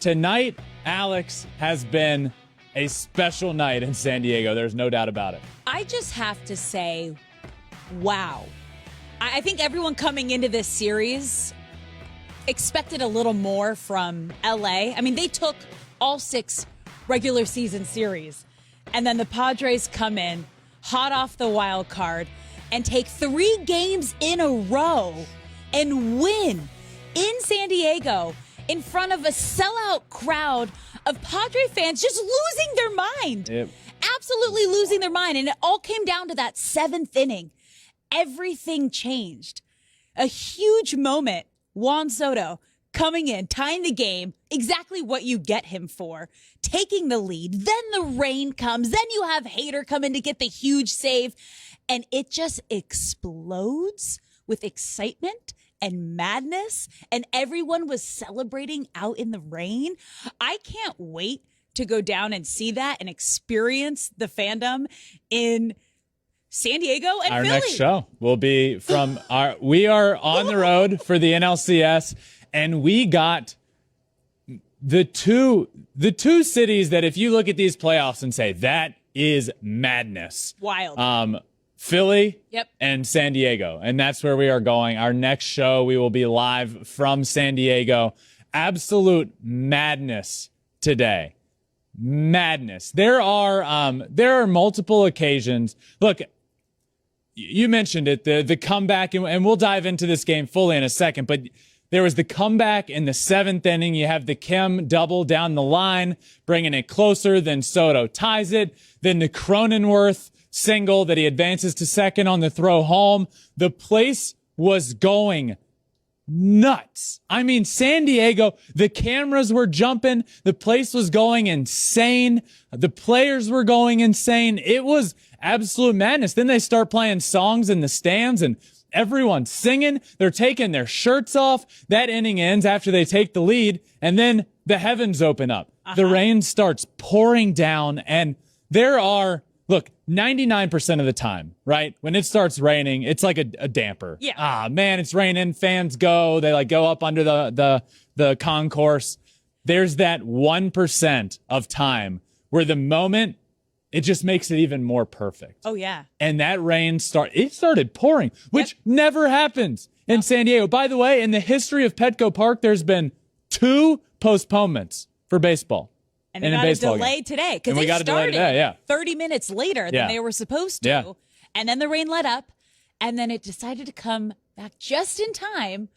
tonight, Alex, has been a special night in San Diego. There's no doubt about it. I just have to say, wow. I think everyone coming into this series expected a little more from LA. I mean, they took all 6 regular season series, and then the Padres come in hot off the wild card and take 3 games in a row and win in San Diego in front of a sellout crowd of Padre fans just losing their mind. Yep. Absolutely losing their mind. And it all came down to that 7th inning. Everything changed. A huge moment. Juan Soto coming in, tying the game, exactly what you get him for, taking the lead. Then the rain comes. Then you have Hader come in to get the huge save. And it just explodes with excitement and madness. And everyone was celebrating out in the rain. I can't wait to go down and see that and experience the fandom in San Diego and our Philly. Next show will be from we are on the road for the NLCS, and we got the two cities that if you look at these playoffs and say that is madness. Wild. Philly Yep. and San Diego. And that's where we are going. Our next show, we will be live from San Diego. Absolute madness today. Madness. There are multiple occasions. Look, you mentioned it, the comeback, and we'll dive into this game fully in a second, but there was the comeback in the 7th inning. You have the Kim double down the line, bringing it closer. Then Soto ties it. Then the Cronenworth single that he advances to second on the throw home. The place was going nuts. I mean, San Diego, the cameras were jumping. The place was going insane. The players were going insane. It was absolute madness. Then they start playing songs in the stands and everyone's singing. They're taking their shirts off. That inning ends after they take the lead, and then the heavens open up. The rain starts pouring down, and there are, look, 99% of the time, right? When it starts raining, it's like a damper. Yeah. Ah, man, it's raining. Fans go. They go up under the concourse. There's that 1% of time where the moment, it just makes it even more perfect. Oh, yeah. And that rain started pouring, which never happens in San Diego. By the way, in the history of Petco Park, there's been 2 postponements for baseball. And they got a delay today because they started 30 minutes later than they were supposed to. Yeah. And then the rain let up, and then it decided to come back just in time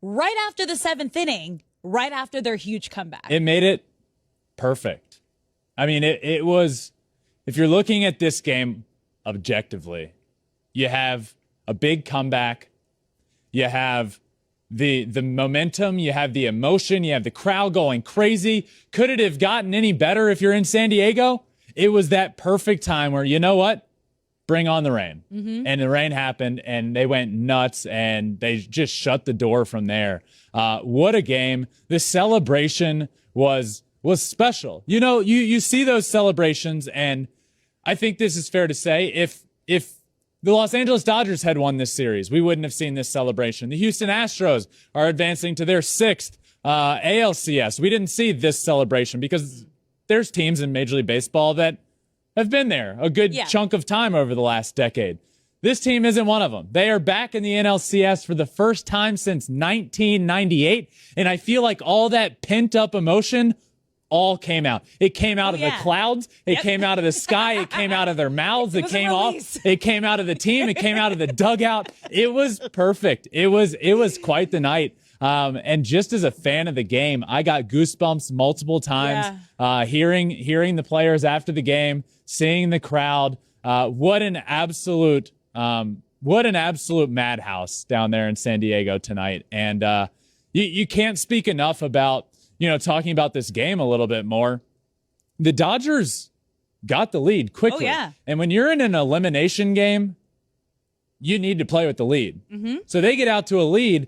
right after the 7th inning, right after their huge comeback. It made it perfect. I mean, it was, if you're looking at this game objectively, you have a big comeback, you have the momentum, you have the emotion, you have the crowd going crazy. Could it have gotten any better if you're in San Diego? It was that perfect time where, you know what? Bring on the rain. Mm-hmm. And the rain happened, and they went nuts, and they just shut the door from there. What a game. The celebration was special. You know, you see those celebrations, and I think this is fair to say, if the Los Angeles Dodgers had won this series, we wouldn't have seen this celebration. The Houston Astros are advancing to their 6th ALCS. We didn't see this celebration because there's teams in Major League Baseball that have been there a good chunk of time over the last decade. This team isn't one of them. They are back in the NLCS for the first time since 1998, and I feel like all that pent-up emotion all came out. It came out of the clouds. It came out of the sky. It came out of their mouths. It came off. It came out of the team. It came out of the dugout. It was perfect. It was quite the night. And just as a fan of the game, I got goosebumps multiple times. Hearing the players after the game, seeing the crowd. What an absolute madhouse down there in San Diego tonight. And you can't speak enough about, talking about this game a little bit more. The Dodgers got the lead quickly. Oh, yeah. And when you're in an elimination game, you need to play with the lead. Mm-hmm. So they get out to a lead.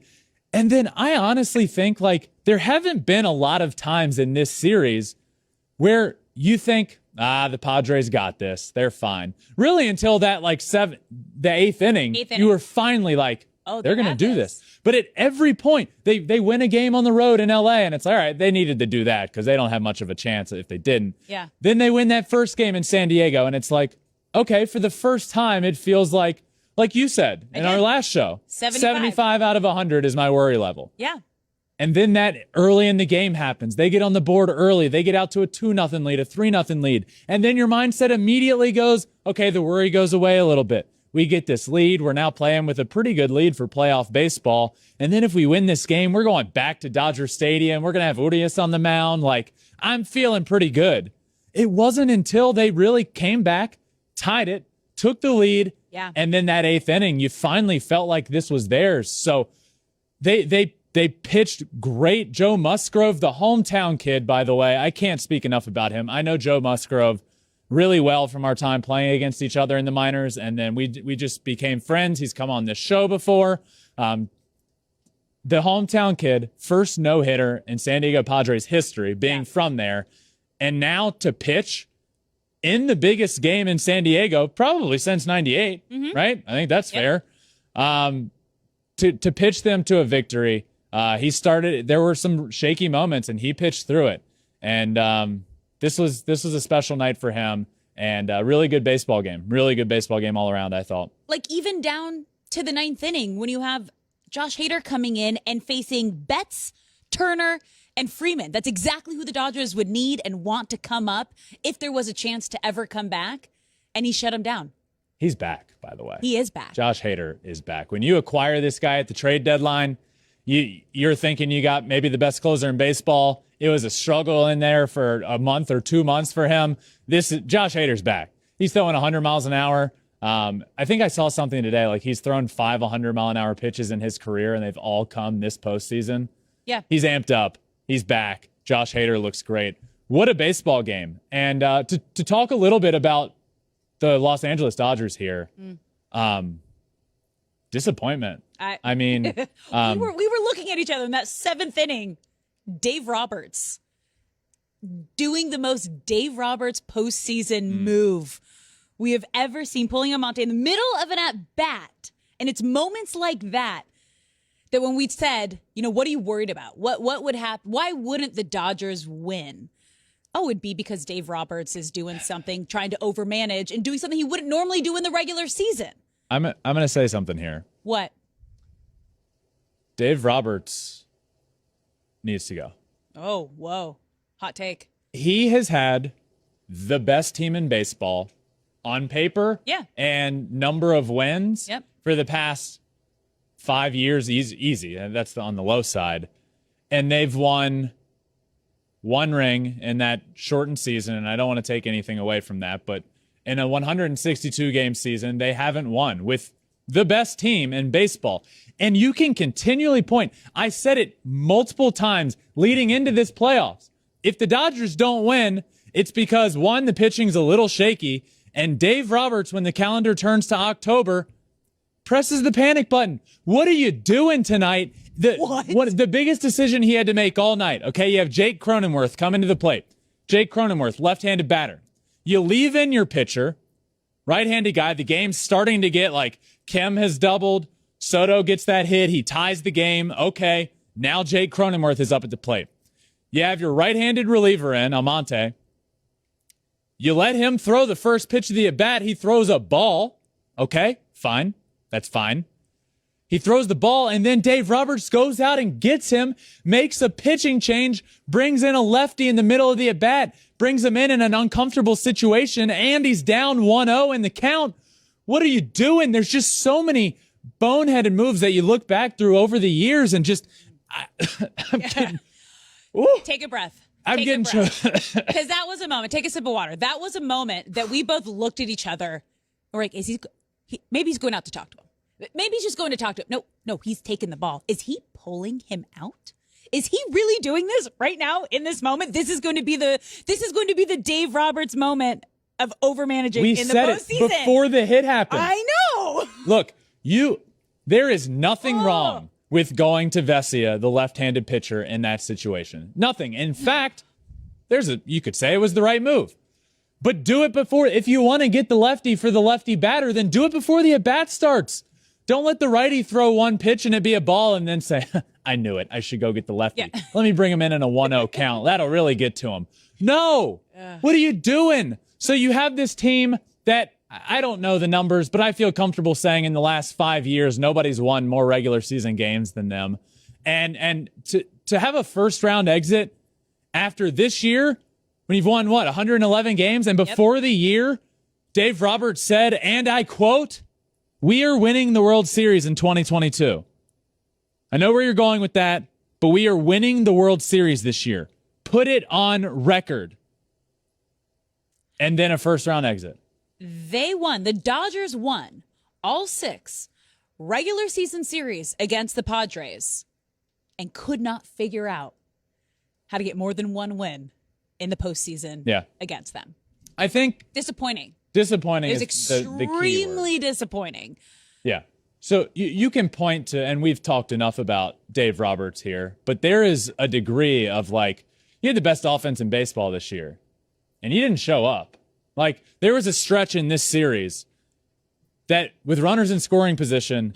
And then I honestly think, there haven't been a lot of times in this series where you think, the Padres got this. They're fine. Really, until that, the 8th inning, you were finally like, Oh, they're going to do this. But at every point, they win a game on the road in LA, and it's all right, they needed to do that because they don't have much of a chance if they didn't. Yeah. Then they win that first game in San Diego, and it's like, okay, for the first time, it feels like you said in our last show, 75 out of 100 is my worry level. Yeah. And then that early in the game happens. They get on the board early. They get out to a 2-0 lead, a 3-0 lead. And then your mindset immediately goes, okay, the worry goes away a little bit. We get this lead. We're now playing with a pretty good lead for playoff baseball. And then if we win this game, we're going back to Dodger Stadium. We're going to have Urias on the mound. Like, I'm feeling pretty good. It wasn't until they really came back, tied it, took the lead, and then that 8th inning, you finally felt like this was theirs. So they pitched great. Joe Musgrove, the hometown kid, by the way, I can't speak enough about him. I know Joe Musgrove really well from our time playing against each other in the minors, and then we just became friends. He's come on this show before. The hometown kid, first no-hitter in San Diego Padres history, being from there, and now to pitch in the biggest game in San Diego, probably since '98, right? I think that's fair. To pitch them to a victory. He started. There were some shaky moments, and he pitched through it. And this was a special night for him, and a really good baseball game. Really good baseball game all around, I thought. Like even down to the 9th inning, when you have Josh Hader coming in and facing Betts, Turner, and Freeman. That's exactly who the Dodgers would need and want to come up if there was a chance to ever come back. And he shut him down. He's back, by the way. He is back. Josh Hader is back. When you acquire this guy at the trade deadline, you're thinking you got maybe the best closer in baseball. It was a struggle in there for a month or 2 months for him. Josh Hader's back. He's throwing 100 miles an hour. I think I saw something today, like he's thrown 5 100-mile-an-hour pitches in his career, and they've all come this postseason. Yeah. He's amped up. He's back. Josh Hader looks great. What a baseball game. And to talk a little bit about the Los Angeles Dodgers here, disappointment. I mean, we were looking at each other in that 7th inning. Dave Roberts doing the most Dave Roberts postseason move we have ever seen, pulling Almonte in the middle of an at-bat. And it's moments like that when we said, what are you worried about? What would happen? Why wouldn't the Dodgers win? Oh, it'd be because Dave Roberts is doing something, trying to overmanage and doing something he wouldn't normally do in the regular season. I'm going to say something here. What? Dave Roberts needs to go. Oh, whoa. Hot take. He has had the best team in baseball on paper and number of wins for the past 5 years. Easy. That's on the low side. And they've won one ring in that shortened season, and I don't want to take anything away from that, but in a 162-game season, they haven't won with the best team in baseball. And you can continually point. I said it multiple times leading into this playoffs. If the Dodgers don't win, it's because, one, the pitching's a little shaky, and Dave Roberts, when the calendar turns to October, presses the panic button. What are you doing tonight? The biggest decision he had to make all night. Okay, you have Jake Cronenworth coming to the plate. Jake Cronenworth, left-handed batter. You leave in your pitcher, right-handed guy. The game's starting to get like Kim has doubled. Soto gets that hit. He ties the game. Okay, now Jake Cronenworth is up at the plate. You have your right-handed reliever in, Almonte. You let him throw the first pitch of the at-bat. He throws a ball. Okay, fine. That's fine. He throws the ball, and then Dave Roberts goes out and gets him, makes a pitching change, brings in a lefty in the middle of the at-bat, brings him in an uncomfortable situation, and he's down 1-0 in the count. What are you doing? There's just so many boneheaded moves that you look back through over the years and just... I'm getting... Take a breath. I'm getting... Because that was a moment. Take a sip of water. That was a moment that we both looked at each other. We're like, maybe he's going out to talk to him. Maybe he's just going to talk to him. No, he's taking the ball. Is he pulling him out? Is he really doing this right now in this moment? This is going to be the Dave Roberts moment of overmanaging in the postseason. We said it before the hit happened. I know. Look, there is nothing wrong with going to Vesia, the left-handed pitcher, in that situation. Nothing. In fact, you could say it was the right move. But do it before, if you want to get the lefty for the lefty batter, then do it before the at-bat starts. Don't let the righty throw one pitch and it be a ball and then say, I knew it. I should go get the lefty. Yeah. Let me bring him in a 1-0 count. That'll really get to him. No. What are you doing? So you have this team that, I don't know the numbers, but I feel comfortable saying in the last 5 years, nobody's won more regular season games than them. And to have a first round exit after this year, when you've won, 111 games? And before the year, Dave Roberts said, and I quote, "We are winning the World Series in 2022. I know where you're going with that, but we are winning the World Series this year. Put it on record." And then a first round exit. They won. The Dodgers won all 6 regular season series against the Padres and could not figure out how to get more than one win in the postseason against them. I think disappointing. Disappointing is extremely the key word. Disappointing. Yeah. So you can point to, and we've talked enough about Dave Roberts here, but there is a degree of like, he had the best offense in baseball this year, and he didn't show up. Like, there was a stretch in this series that with runners in scoring position,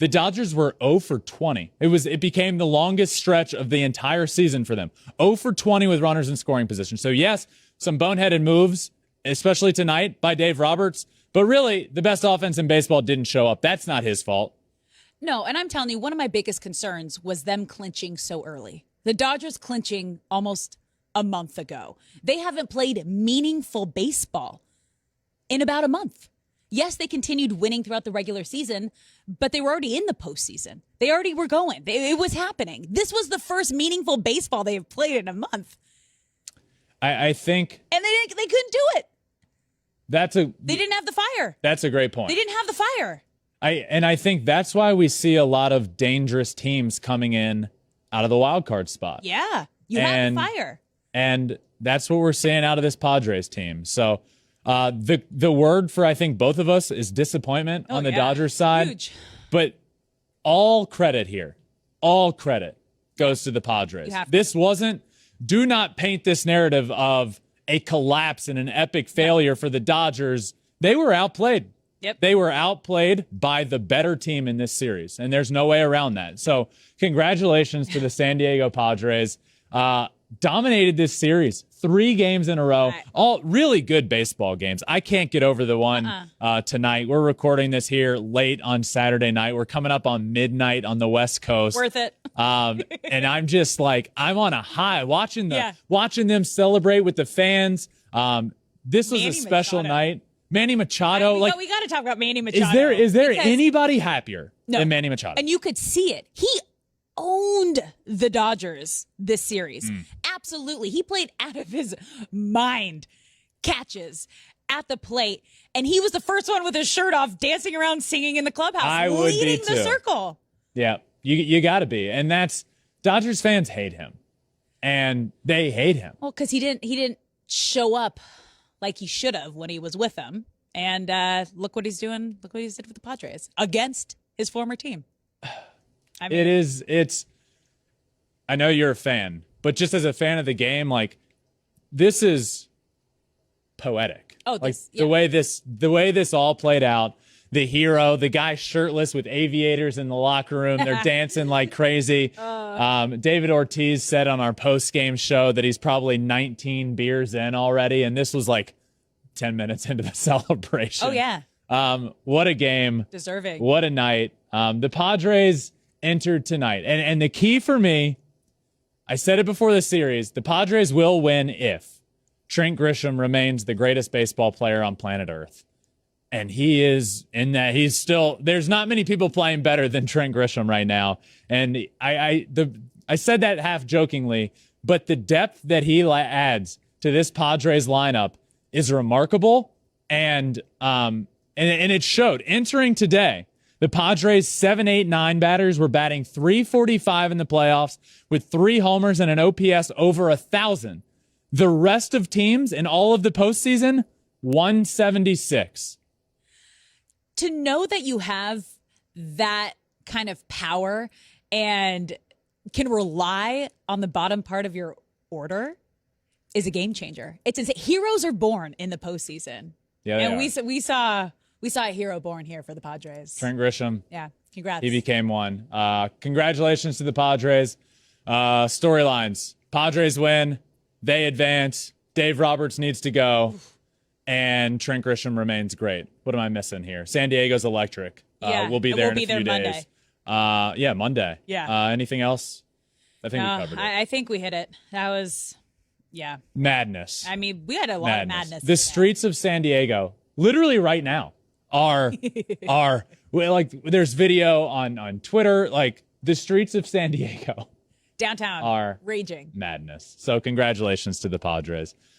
the Dodgers were 0 for 20. It became the longest stretch of the entire season for them. 0 for 20 with runners in scoring position. So yes, some boneheaded moves, especially tonight by Dave Roberts, but really the best offense in baseball didn't show up. That's not his fault. No, and I'm telling you, one of my biggest concerns was them clinching so early. The Dodgers clinching almost a month ago. They haven't played meaningful baseball in about a month. Yes, they continued winning throughout the regular season, but they were already in the postseason. They already were going. It was happening. This was the first meaningful baseball they have played in a month. I think... And they couldn't do it. They didn't have the fire. That's a great point. They didn't have the fire. I think that's why we see a lot of dangerous teams coming in out of the wild card spot. Yeah, you have the fire. And that's what we're seeing out of this Padres team. So the word for, I think, both of us is disappointment on the Dodgers side. Huge. But all credit here, all credit goes to the Padres. This wasn't, do not paint this narrative of a collapse and an epic failure for the Dodgers. They were outplayed. Yep. They were outplayed by the better team in this series, and there's no way around that. So congratulations to the San Diego Padres. Dominated this series 3 games in a row, all really good baseball games. I can't get over the one tonight. We're recording this here late on Saturday night. We're coming up on midnight on the West Coast. Worth it. And I'm just like, I'm on a high watching them celebrate with the fans. This was a special night. Manny Machado, we got to talk about Manny Machado. Is there anybody happier than Manny Machado? And you could see it. He owned the Dodgers this series. Absolutely. He played out of his mind. Catches at the plate. And he was the first one with his shirt off, dancing around, singing in the clubhouse, leading the circle. Yeah, you got to be. And that's, Dodgers fans hate him. And they hate him. Well, because he didn't show up like he should have when he was with them. And look what he's doing. Look what he's did with the Padres against his former team. I mean, I know you're a fan, but just as a fan of the game, like, this is poetic. Oh, the way this all played out. The hero, the guy shirtless with aviators in the locker room. They're dancing like crazy. David Ortiz said on our post-game show that he's probably 19 beers in already, and this was like 10 minutes into the celebration. Oh, yeah. What a game. Deserving. What a night. The Padres entered tonight. And the key for me, I said it before the series, the Padres will win if Trent Grisham remains the greatest baseball player on planet Earth. And he is in that. He's still, there's not many people playing better than Trent Grisham right now. And I said that half jokingly, but the depth that he adds to this Padres lineup is remarkable. And it showed. Entering today, the Padres 7, 8, 9 batters were batting .345 in the playoffs with 3 homers and an OPS over 1,000. The rest of teams in all of the postseason, 176. To know that you have that kind of power and can rely on the bottom part of your order is a game changer. Heroes are born in the postseason. Yeah, and we saw We saw a hero born here for the Padres. Trent Grisham. Yeah, congrats. He became one. Congratulations to the Padres. Storylines. Padres win. They advance. Dave Roberts needs to go. And Trent Grisham remains great. What am I missing here? San Diego's electric. Yeah, we'll be there in a few Monday. days. Yeah, Monday. Yeah. Anything else? I think we covered it. I think we hit it. That was, yeah. Madness. I mean, we had a lot of madness. The streets of San Diego, literally right now, are well, like there's video on Twitter, like the streets of San Diego downtown are raging. madness. So congratulations to the Padres.